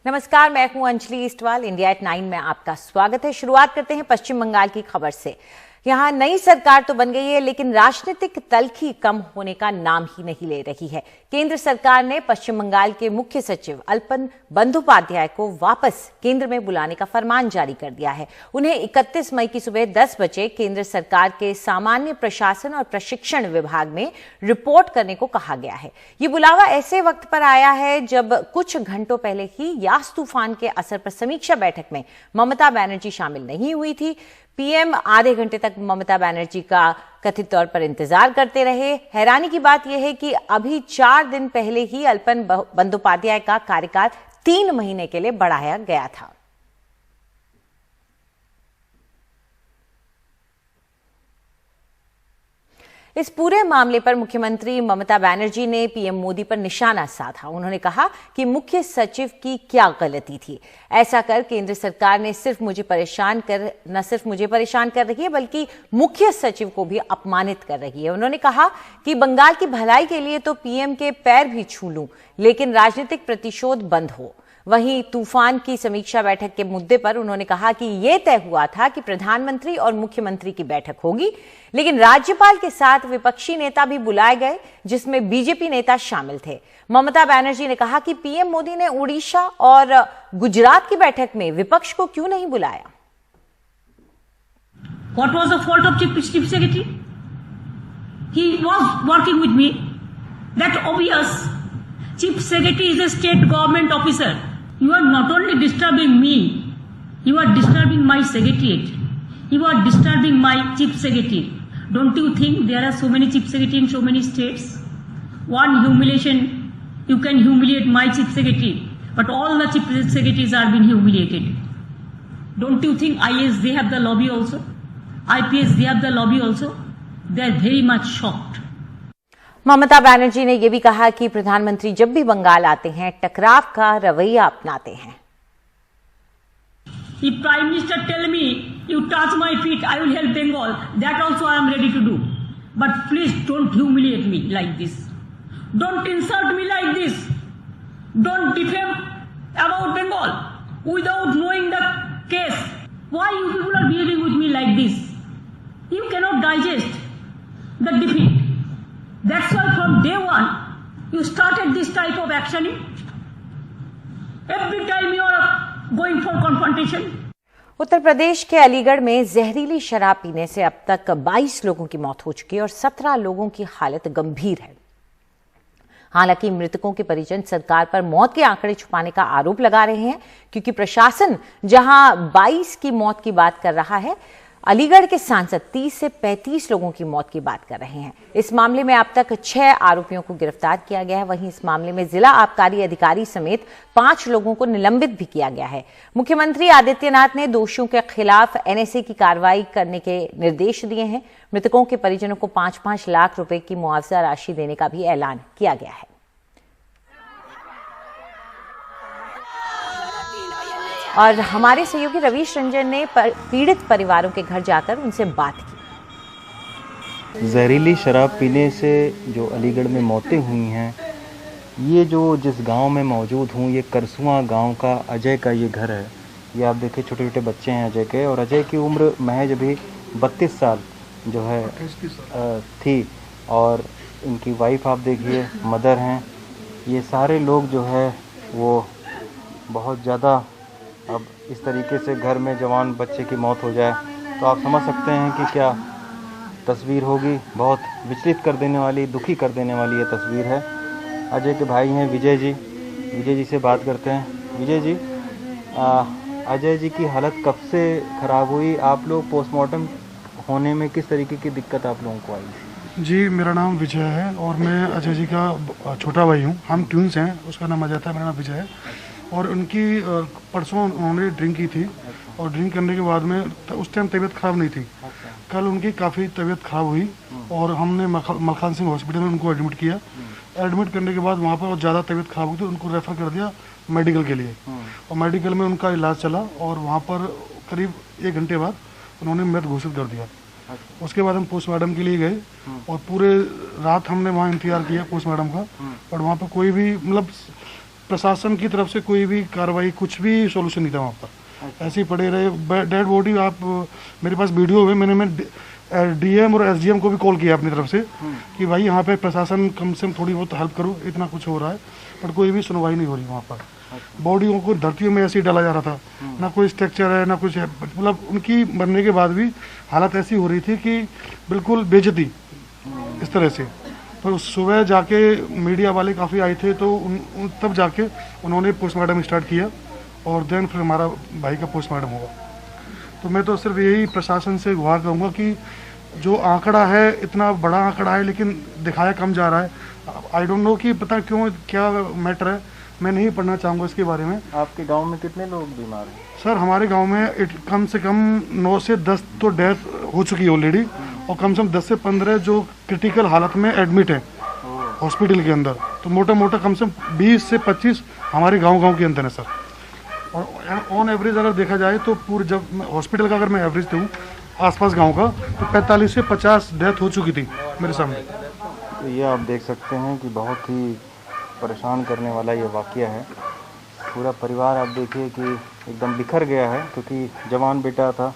नमस्कार, मैं हूं अंजलि इस्टवाल। इंडिया एट 9 में आपका स्वागत है। शुरुआत करते हैं पश्चिम बंगाल की खबर से। यहां नई सरकार तो बन गई है, लेकिन राजनीतिक तल्खी कम होने का नाम ही नहीं ले रही है। केंद्र सरकार ने पश्चिम बंगाल के मुख्य सचिव अल्पन बंदोपाध्याय को वापस केंद्र में बुलाने का फरमान जारी कर दिया है। उन्हें 31 मई की सुबह 10 बजे केंद्र सरकार के सामान्य प्रशासन और प्रशिक्षण विभाग में रिपोर्ट करने को कहा गया है। ये बुलावा ऐसे वक्त पर आया है जब कुछ घंटों पहले ही यास तूफान के असर पर समीक्षा बैठक में ममता बनर्जी शामिल नहीं हुई थी। पीएम आधे घंटे तक ममता बनर्जी का कथित तौर पर इंतजार करते रहे। हैरानी की बात यह है कि अभी 4 दिन पहले ही अल्पन बंदोपाध्याय का कार्यकाल 3 महीने के लिए बढ़ाया गया था। इस पूरे मामले पर मुख्यमंत्री ममता बनर्जी ने पीएम मोदी पर निशाना साधा। उन्होंने कहा कि मुख्य सचिव की क्या गलती थी। ऐसा कर केंद्र सरकार ने न सिर्फ मुझे परेशान कर रही है, बल्कि मुख्य सचिव को भी अपमानित कर रही है। उन्होंने कहा कि बंगाल की भलाई के लिए तो पीएम के पैर भी छू लूं, लेकिन राजनीतिक प्रतिशोध बंद हो। वहीं तूफान की समीक्षा बैठक के मुद्दे पर उन्होंने कहा कि यह तय हुआ था कि प्रधानमंत्री और मुख्यमंत्री की बैठक होगी, लेकिन राज्यपाल के साथ विपक्षी नेता भी बुलाए गए, जिसमें बीजेपी नेता शामिल थे। ममता बनर्जी ने कहा कि पीएम मोदी ने उड़ीसा और गुजरात की बैठक में विपक्ष को क्यों नहीं बुलाया। What was the fault of Chief Secretary? He was working with me. That's obvious. Chief Secretary is a state government officer. You are not only disturbing me, you are disturbing my secretariat. You are disturbing my chief secretary. Don't you think there are so many chief secretary in so many states? One humiliation, you can humiliate my chief secretary, but all the chief secretaries are being humiliated. Don't you think IAS, they have the lobby also? IPS, they have the lobby also? They are very much shocked. Mamata Banerjee ने यह भी कहा कि प्रधानमंत्री जब भी बंगाल आते हैं टकराव का रवैया अपनाते हैं। If Prime Minister tell me you touch my feet, I will help Bengal. That also I am ready to do. But please don't humiliate me like this. Don't insult me like this. Don't defame about Bengal without knowing the case. Why you people are behaving with me like this? You cannot digest the defeat. That's why from day one you started this type of actioning. Every time you are going for confrontation. Uttar Pradesh के अलीगढ़ में जहरीली शराब पीने से अब तक 22 लोगों की मौत हो चुकी है और 17 लोगों की हालत गंभीर है। हालांकि मृतकों के परिजन सरकार पर मौत के आंकड़े छुपाने का आरोप लगा रहे हैं, क्योंकि प्रशासन जहां 22 की मौत की बात कर रहा है, अलीगढ़ के सांसद 30 से 35 लोगों की मौत की बात कर रहे हैं। इस मामले में अब तक 6 आरोपियों को गिरफ्तार किया गया है। वहीं इस मामले में जिला आबकारी अधिकारी समेत 5 लोगों को निलंबित भी किया गया है। मुख्यमंत्री आदित्यनाथ ने दोषियों के खिलाफ एनएसए की कार्रवाई करने के निर्देश दिए हैं। मृतकों के परिजनों को 5-5 लाख रुपए की मुआवजा राशि देने का भी ऐलान किया गया है। और हमारे सहयोगी रवीश रंजन ने पीड़ित परिवारों के घर जाकर उनसे बात की। जहरीली शराब पीने से जो अलीगढ़ में मौतें हुई हैं, ये जो जिस गांव में मौजूद हूँ, ये करसुआ गांव का अजय का ये घर है। ये आप देखिए छोटे छोटे बच्चे हैं अजय के, और अजय की उम्र महज अभी 32 साल जो है थी, और इनकी वाइफ आप देखिए मदर हैं। ये सारे लोग जो है वो बहुत ज़्यादा, अब इस तरीके से घर में जवान बच्चे की मौत हो जाए तो आप समझ सकते हैं कि क्या तस्वीर होगी। बहुत विचलित कर देने वाली, दुखी कर देने वाली ये तस्वीर है। अजय के भाई हैं विजय जी से बात करते हैं। विजय जी, अजय जी की हालत कब से ख़राब हुई? आप लोग पोस्टमार्टम होने में किस तरीके की दिक्कत आप लोगों को आई? जी, मेरा नाम विजय है और मैं अजय जी का छोटा भाई हूँ। हम ट्विंस हैं। उसका नाम अजय था, मेरा नाम विजय है। और उनकी परसों उन्होंने ड्रिंक की थी, और ड्रिंक करने के बाद में उस टाइम तबीयत ख़राब नहीं थी। कल उनकी काफ़ी तबीयत ख़राब हुई और हमने मलखान सिंह हॉस्पिटल में उनको एडमिट किया। एडमिट करने के बाद वहाँ पर और ज़्यादा तबीयत ख़राब हुई तो उनको रेफ़र कर दिया मेडिकल के लिए, और मेडिकल में उनका इलाज चला, और वहाँ पर करीब 1 घंटे बाद उन्होंने मृत घोषित कर दिया। उसके बाद हम पोस्टमार्टम के लिए गए, और पूरे रात हमने वहाँ इंतजार किया पोस्टमार्टम का, पर वहाँ पर कोई भी मतलब प्रशासन की तरफ से कोई भी कार्रवाई, कुछ भी सोल्यूशन नहीं था वहाँ पर। ऐसे ही पड़े रहे डेड बॉडी। आप मेरे पास वीडियो है, मैंने डीएम और एसडीएम को भी कॉल किया अपनी तरफ से कि भाई यहाँ पे प्रशासन कम से कम थोड़ी बहुत हेल्प करो, इतना कुछ हो रहा है, पर कोई भी सुनवाई नहीं हो रही वहाँ पर। बॉडियों को धरतियों में ऐसे ही डाला जा रहा था, ना कोई स्ट्रक्चर है ना कुछ है, मतलब उनकी मरने के बाद भी हालत ऐसी हो रही थी कि बिल्कुल बेइज्जती इस तरह से। पर उस सुबह जाके मीडिया वाले काफ़ी आए थे, तो तब जाके उन्होंने पोस्टमार्टम स्टार्ट किया और देन फिर हमारा भाई का पोस्टमार्टम हुआ। तो मैं तो सिर्फ यही प्रशासन से गुहार करूँगा कि जो आंकड़ा है, इतना बड़ा आंकड़ा है लेकिन दिखाया कम जा रहा है। आई डोंट नो कि पता क्यों, क्या मैटर है, मैं नहीं पढ़ना चाहूँगा इसके बारे में। आपके गांव में कितने लोग बीमार हैं? सर हमारे गांव में कम से कम 9 से 10 तो डेथ हो चुकी है ऑलरेडी, और कम से कम 10 से 15 जो क्रिटिकल हालत में एडमिट है हॉस्पिटल के अंदर। तो मोटा मोटा कम से कम 20 से 25 हमारे गांव के अंदर है सर। और ऑन एवरेज अगर देखा जाए तो पूरे, जब हॉस्पिटल का अगर मैं एवरेज दूँ आसपास गांव का, तो 45 से 50 डेथ हो चुकी थी मेरे सामने। तो ये आप देख सकते हैं कि बहुत ही परेशान करने वाला ये वाकया है। पूरा परिवार आप देखिए कि एकदम बिखर गया है, क्योंकि जवान बेटा था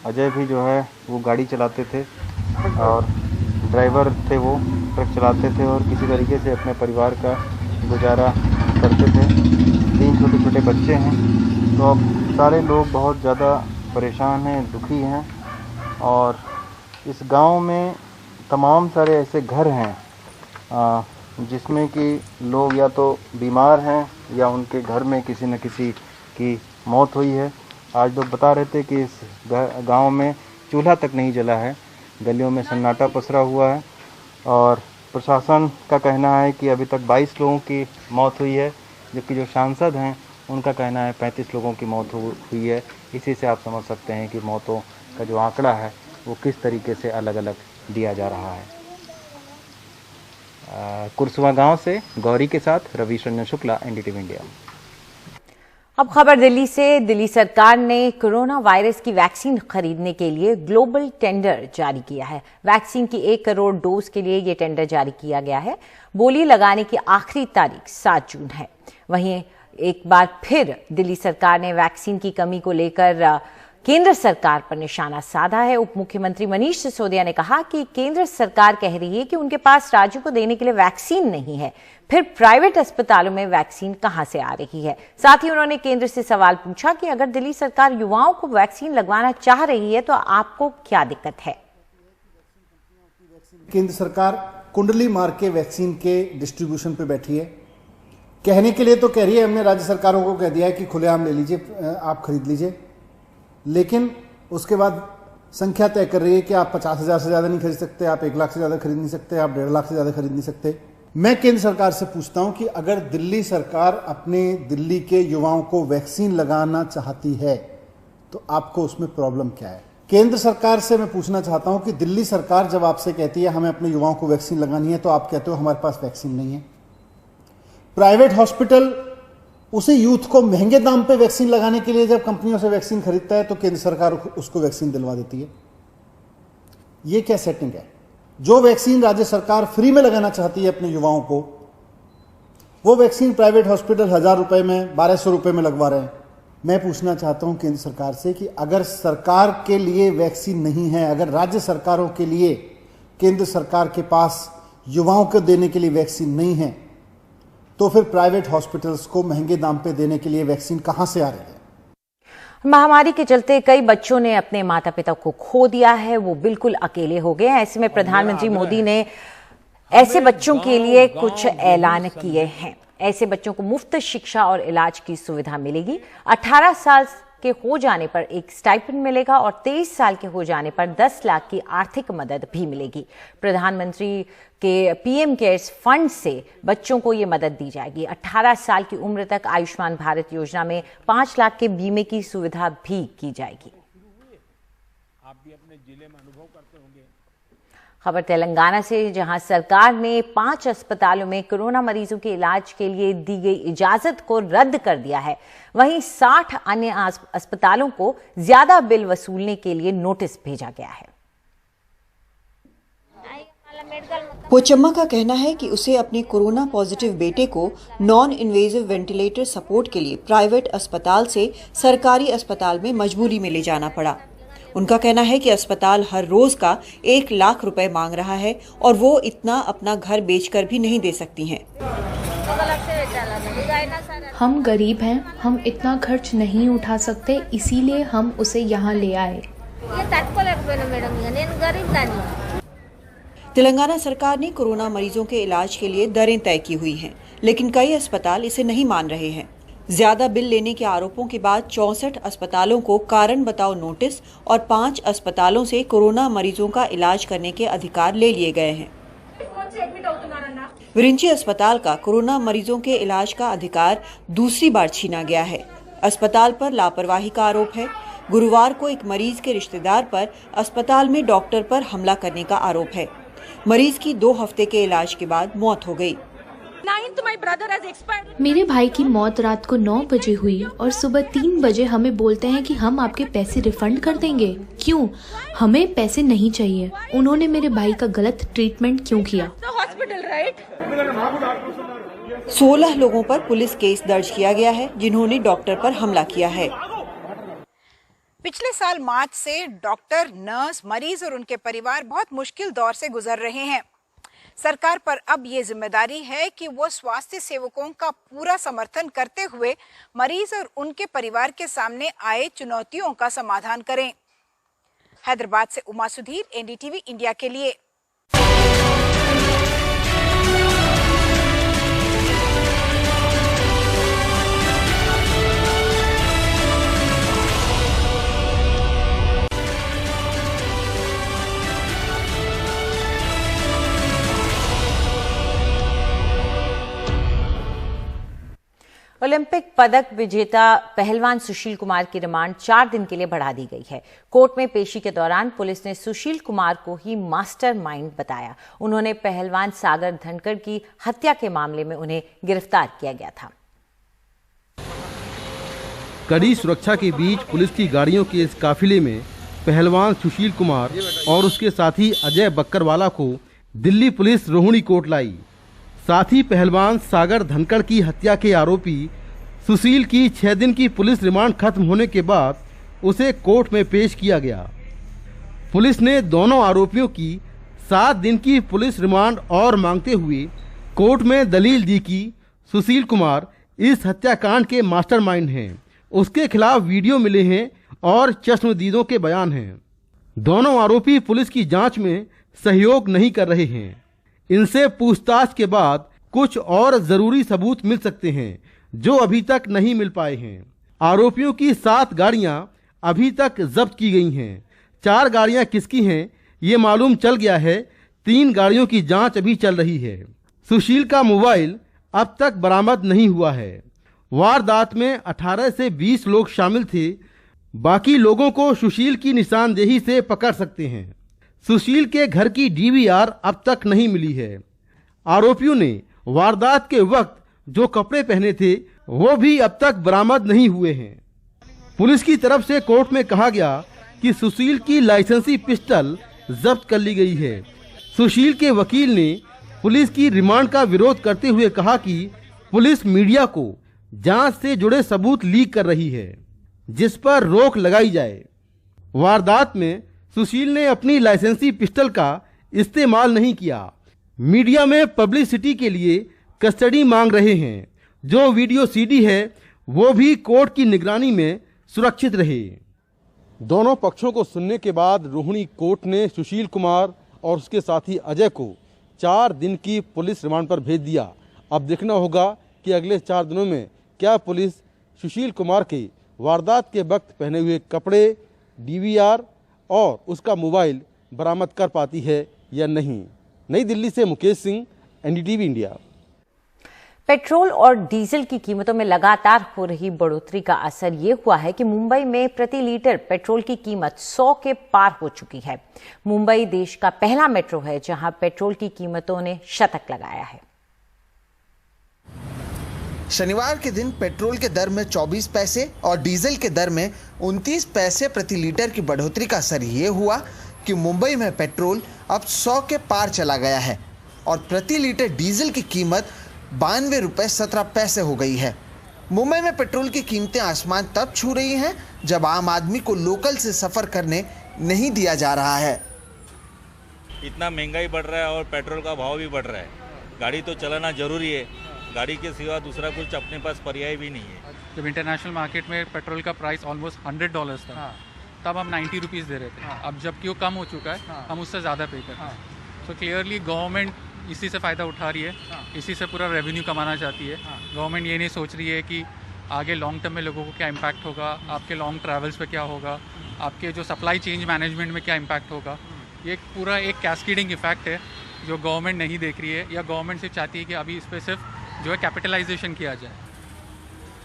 अजय भी जो है वो गाड़ी चलाते थे और ड्राइवर थे, वो ट्रक चलाते थे और किसी तरीके से अपने परिवार का गुजारा करते थे। 3 छोटे छोटे बच्चे हैं। तो अब सारे लोग बहुत ज़्यादा परेशान हैं, दुखी हैं। और इस गांव में तमाम सारे ऐसे घर हैं जिसमें कि लोग या तो बीमार हैं या उनके घर में किसी न किसी की मौत हुई है। आज लोग बता रहे थे कि इस गांव में चूल्हा तक नहीं जला है, गलियों में सन्नाटा पसरा हुआ है। और प्रशासन का कहना है कि अभी तक 22 लोगों की मौत हुई है, जबकि जो सांसद हैं उनका कहना है 35 लोगों की मौत हुई है। इसी से आप समझ सकते हैं कि मौतों का जो आंकड़ा है वो किस तरीके से अलग अलग दिया जा रहा है। कुरसुआ गांव से गौरी के साथ रवीश रंजन शुक्ला, एनडीटीवी इंडिया। अब खबर दिल्ली से। दिल्ली सरकार ने कोरोना वायरस की वैक्सीन खरीदने के लिए ग्लोबल टेंडर जारी किया है। वैक्सीन की 1 करोड़ डोज के लिए ये टेंडर जारी किया गया है। बोली लगाने की आखिरी तारीख 7 जून है। वहीं एक बार फिर दिल्ली सरकार ने वैक्सीन की कमी को लेकर केंद्र सरकार पर निशाना साधा है। उप मुख्यमंत्री मनीष सिसोदिया ने कहा कि केंद्र सरकार कह रही है कि उनके पास राज्यों को देने के लिए वैक्सीन नहीं है, फिर प्राइवेट अस्पतालों में वैक्सीन कहां से आ रही है। साथ ही उन्होंने केंद्र से सवाल पूछा कि अगर दिल्ली सरकार युवाओं को वैक्सीन लगवाना चाह रही है तो आपको क्या दिक्कत है। केंद्र सरकार कुंडली मार के वैक्सीन के डिस्ट्रीब्यूशन पे बैठी है। कहने के लिए तो कह रही है, हमने राज्य सरकारों को कह दिया है कि खुलेआम ले लीजिए, आप खरीद लीजिए, लेकिन उसके बाद संख्या तय कर रही है कि आप 50,000 से ज़्यादा नहीं खरीद सकते, आप 1 लाख से ज़्यादा खरीद नहीं सकते, आप 1.5 लाख से ज़्यादा खरीद नहीं सकते। मैं केंद्र सरकार से पूछता हूं कि अगर दिल्ली सरकार अपने दिल्ली के युवाओं को वैक्सीन लगाना चाहती है तो आपको उसमें प्रॉब्लम क्या है। केंद्र सरकार से मैं पूछना चाहता हूं कि दिल्ली सरकार जब आपसे कहती है हमें अपने युवाओं को वैक्सीन लगानी है, तो आप कहते हो हमारे पास वैक्सीन नहीं है। प्राइवेट हॉस्पिटल उसे यूथ को महंगे दाम पे वैक्सीन लगाने के लिए जब कंपनियों से वैक्सीन खरीदता है तो केंद्र सरकार उसको वैक्सीन दिलवा देती है। यह क्या सेटिंग है। जो वैक्सीन राज्य सरकार फ्री में लगाना चाहती है अपने युवाओं को, वो वैक्सीन प्राइवेट हॉस्पिटल 1000 रुपए में, 1200 रुपए में लगवा रहे हैं। मैं पूछना चाहता हूं केंद्र सरकार से कि अगर सरकार के लिए वैक्सीन नहीं है, अगर राज्य सरकारों के लिए केंद्र सरकार के पास युवाओं को देने के लिए वैक्सीन नहीं है, तो फिर प्राइवेट हॉस्पिटल्स को महंगे दाम पे देने के लिए वैक्सीन कहां से आ रही है। महामारी के चलते कई बच्चों ने अपने माता पिता को खो दिया है, वो बिल्कुल अकेले हो गए। ऐसे में प्रधानमंत्री मोदी ने ऐसे बच्चों के लिए कुछ ऐलान किए हैं। ऐसे बच्चों को मुफ्त शिक्षा और इलाज की सुविधा मिलेगी। 18 साल के हो जाने पर एक स्टाइपेंड मिलेगा और 23 साल के हो जाने पर 10 लाख की आर्थिक मदद भी मिलेगी। प्रधानमंत्री के पीएम केयर्स फंड से बच्चों को ये मदद दी जाएगी। 18 साल की उम्र तक आयुष्मान भारत योजना में 5 लाख के बीमे की सुविधा भी की जाएगी। आप भी अपने जिले में अनुभव करते होंगे। खबर तेलंगाना से, जहां सरकार ने 5 अस्पतालों में कोरोना मरीजों के इलाज के लिए दी गई इजाजत को रद्द कर दिया है। वहीं 60 अन्य अस्पतालों को ज्यादा बिल वसूलने के लिए नोटिस भेजा गया है। पोचम्मा का कहना है कि उसे अपने कोरोना पॉजिटिव बेटे को नॉन इन्वेजिव वेंटिलेटर सपोर्ट के लिए प्राइवेट अस्पताल से सरकारी अस्पताल में मजबूरी में ले जाना पड़ा। उनका कहना है कि अस्पताल हर रोज का 1 लाख रुपए मांग रहा है और वो इतना अपना घर बेचकर भी नहीं दे सकती हैं। हम गरीब हैं, हम इतना खर्च नहीं उठा सकते, इसीलिए हम उसे यहाँ ले आए। तेलंगाना सरकार ने कोरोना मरीजों के इलाज के लिए दरें तय की हुई हैं, लेकिन कई अस्पताल इसे नहीं मान रहे हैं। ज्यादा बिल लेने के आरोपों के बाद 64 अस्पतालों को कारण बताओ नोटिस और 5 अस्पतालों से कोरोना मरीजों का इलाज करने के अधिकार ले लिए गए हैं। विरिंची अस्पताल का कोरोना मरीजों के इलाज का अधिकार दूसरी बार छीना गया है। अस्पताल पर लापरवाही का आरोप है। गुरुवार को एक मरीज के रिश्तेदार पर अस्पताल में डॉक्टर पर हमला करने का आरोप है। मरीज की 2 हफ्ते के इलाज के बाद मौत हो गई। मेरे भाई की मौत रात को 9 बजे हुई और सुबह 3 बजे हमें बोलते हैं कि हम आपके पैसे रिफंड कर देंगे। क्यों? हमें पैसे नहीं चाहिए। उन्होंने मेरे भाई का गलत ट्रीटमेंट क्यों किया? 16 लोगों पर पुलिस केस दर्ज किया गया है जिन्होंने डॉक्टर पर हमला किया है। पिछले साल मार्च से डॉक्टर, नर्स, मरीज और उनके परिवार बहुत मुश्किल दौर से गुजर रहे हैं। सरकार पर अब ये जिम्मेदारी है कि वो स्वास्थ्य सेवकों का पूरा समर्थन करते हुए मरीज और उनके परिवार के सामने आए चुनौतियों का समाधान करें। हैदराबाद से उमा सुधीर, एनडीटीवी इंडिया के लिए। ओलंपिक पदक विजेता पहलवान सुशील कुमार की रिमांड 4 दिन के लिए बढ़ा दी गई है। कोर्ट में पेशी के दौरान पुलिस ने सुशील कुमार को ही मास्टरमाइंड बताया। उन्होंने पहलवान सागर धनखड़ की हत्या के मामले में उन्हें गिरफ्तार किया गया था। कड़ी सुरक्षा के बीच पुलिस की गाड़ियों के इस काफिले में पहलवान सुशील कुमार और उसके साथी अजय बक्करवाला को दिल्ली पुलिस रोहिणी कोर्ट लाई। साथ ही पहलवान सागर धनखड़ की हत्या के आरोपी सुशील की 6 दिन की पुलिस रिमांड खत्म होने के बाद उसे कोर्ट में पेश किया गया। पुलिस ने दोनों आरोपियों की 7 दिन की पुलिस रिमांड और मांगते हुए कोर्ट में दलील दी कि सुशील कुमार इस हत्याकांड के मास्टरमाइंड हैं। उसके खिलाफ वीडियो मिले हैं और चश्मदीदों के बयान हैं। दोनों आरोपी पुलिस की जांच में सहयोग नहीं कर रहे हैं। इनसे पूछताछ के बाद कुछ और जरूरी सबूत मिल सकते हैं जो अभी तक नहीं मिल पाए हैं। आरोपियों की 7 गाड़ियां अभी तक जब्त की गई हैं। 4 गाड़ियां किसकी हैं ये मालूम चल गया है। 3 गाड़ियों की जांच अभी चल रही है। सुशील का मोबाइल अब तक बरामद नहीं हुआ है। वारदात में 18 से 20 लोग शामिल थे। बाकी लोगों को सुशील की निशानदेही से पकड़ सकते हैं। सुशील के घर की डीवीआर अब तक नहीं मिली है। आरोपियों ने वारदात के वक्त जो कपड़े पहने थे वो भी अब तक बरामद नहीं हुए हैं। पुलिस की तरफ से कोर्ट में कहा गया कि सुशील की लाइसेंसी पिस्टल जब्त कर ली गई है। सुशील के वकील ने पुलिस की रिमांड का विरोध करते हुए कहा कि पुलिस मीडिया को जांच से जुड़े सबूत लीक कर रही है, जिस पर रोक लगाई जाए। वारदात में सुशील ने अपनी लाइसेंसी पिस्टल का इस्तेमाल नहीं किया। मीडिया में पब्लिसिटी के लिए कस्टडी मांग रहे हैं। जो वीडियो सीडी है वो भी कोर्ट की निगरानी में सुरक्षित रहे। दोनों पक्षों को सुनने के बाद रोहिणी कोर्ट ने सुशील कुमार और उसके साथी अजय को 4 दिन की पुलिस रिमांड पर भेज दिया। अब देखना होगा कि अगले 4 दिनों में क्या पुलिस सुशील कुमार के वारदात के वक्त पहने हुए कपड़े, डीवीआर और उसका मोबाइल बरामद कर पाती है या नहीं। नई दिल्ली से Mukesh Singh, NDTV India. Petrol और डीजल की कीमतों में लगातार हो रही बढ़ोतरी का असर ये हुआ है कि मुंबई में प्रति लीटर पेट्रोल की कीमत 100 के पार हो चुकी है। मुंबई देश का पहला मेट्रो है जहां पेट्रोल की कीमतों ने शतक लगाया है। शनिवार के दिन पेट्रोल के दर में 24 पैसे और डीजल के दर में 29 पैसे प्रति लीटर की बढ़ोतरी का असर ये हुआ कि मुंबई में पेट्रोल अब 100 के पार चला गया है और प्रति लीटर डीजल की कीमत 92 रुपये 17 पैसे हो गई है। मुंबई में पेट्रोल की कीमतें आसमान तब छू रही हैं जब आम आदमी को लोकल से सफर करने नहीं दिया जा रहा है। इतना महंगाई बढ़ रहा है और पेट्रोल का भाव भी बढ़ रहा है। गाड़ी तो चलाना जरूरी है, गाड़ी के सिवा दूसरा कुछ अपने पास पर्याय भी नहीं है। जब इंटरनेशनल मार्केट में पेट्रोल का प्राइस ऑलमोस्ट $100 था, तब हम 90 रुपीज़ दे रहे थे। अब जबकि वो कम हो चुका है, हम उससे ज़्यादा पे कर रहे हैं। तो क्लियरली गवर्नमेंट इसी से फ़ायदा उठा रही है, इसी से पूरा रेवेन्यू कमाना चाहती है। गवर्नमेंट ये नहीं सोच रही है कि आगे लॉन्ग टर्म में लोगों को क्या इम्पैक्ट होगा, आपके लॉन्ग ट्रैवल्स पे क्या होगा, आपके जो सप्लाई चेंज मैनेजमेंट में क्या इम्पैक्ट होगा। ये पूरा एक कैस्केडिंग इफेक्ट है जो गवर्नमेंट नहीं देख रही है, या गवर्नमेंट सिर्फ चाहती है कि अभी इस पर सिर्फ जो है कैपिटलाइजेशन किया जाए।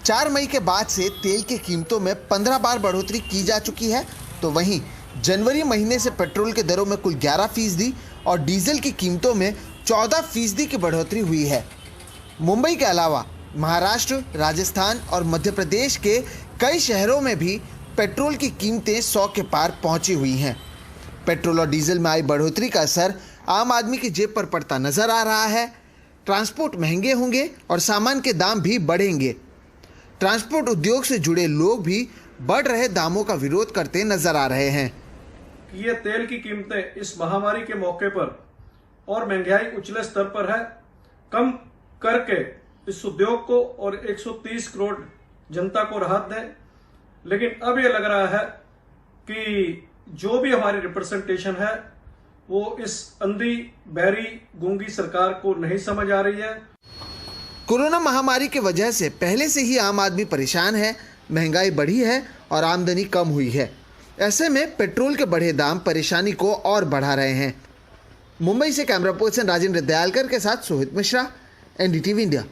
4 मई के बाद से तेल की कीमतों में 15 बार बढ़ोतरी की जा चुकी है, तो वहीं जनवरी महीने से पेट्रोल के दरों में कुल 11% और डीजल की कीमतों में 14% की बढ़ोतरी हुई है। मुंबई के अलावा महाराष्ट्र, राजस्थान और मध्य प्रदेश के कई शहरों में भी पेट्रोल की कीमतें 100 के पार पहुंची हुई हैं। पेट्रोल और डीजल में आई बढ़ोतरी का असर आम आदमी की जेब पर पड़ता नजर आ रहा है। ट्रांसपोर्ट महंगे होंगे और सामान के दाम भी बढ़ेंगे। ट्रांसपोर्ट उद्योग से जुड़े लोग भी बढ़ रहे दामों का विरोध करते नजर आ रहे हैं। ये तेल की कीमतें इस महामारी के मौके पर और महंगाई उछले स्तर पर है, कम करके इस उद्योग को और 130 करोड़ जनता को राहत दें। लेकिन अब ये लग रहा है कि जो भी हमारी रिप्रेजेंटेशन है वो इस अंधी, बहरी, गूंगी सरकार को नहीं समझ आ रही है। कोरोना महामारी की वजह से पहले से ही आम आदमी परेशान है, महंगाई बढ़ी है और आमदनी कम हुई है। ऐसे में पेट्रोल के बढ़े दाम परेशानी को और बढ़ा रहे हैं। मुंबई से कैमरा पर्सन राजेंद्र दयालकर के साथ सोहित मिश्रा, NDTV इंडिया।